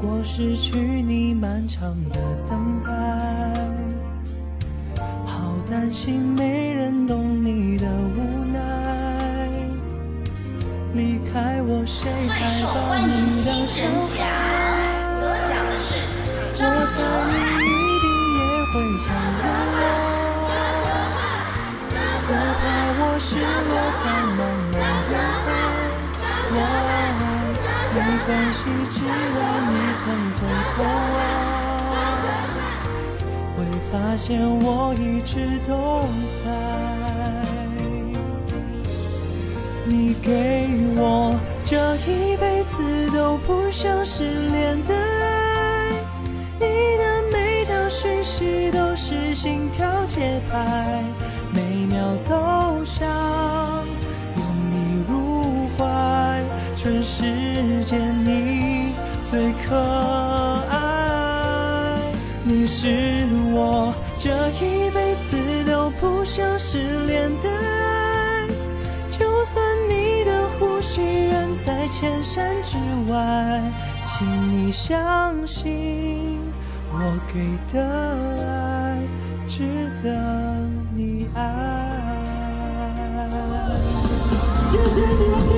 过失去你漫长的等待，好担心没人懂你的无奈，离开我谁还把你当小孩？得奖的是我猜你一定也会想我，我怕我失落才慢慢的回没关系，只要你肯回头会发现我一直都在。你给我这一辈子都不想失联的爱，你的每条讯息都是心跳节拍，每秒都想拥你入怀，全世界你最可爱，你是我这一辈子都不想失联的爱，就算你的呼吸远在千山之外，请你相信我给的爱值得你爱。谢谢你们。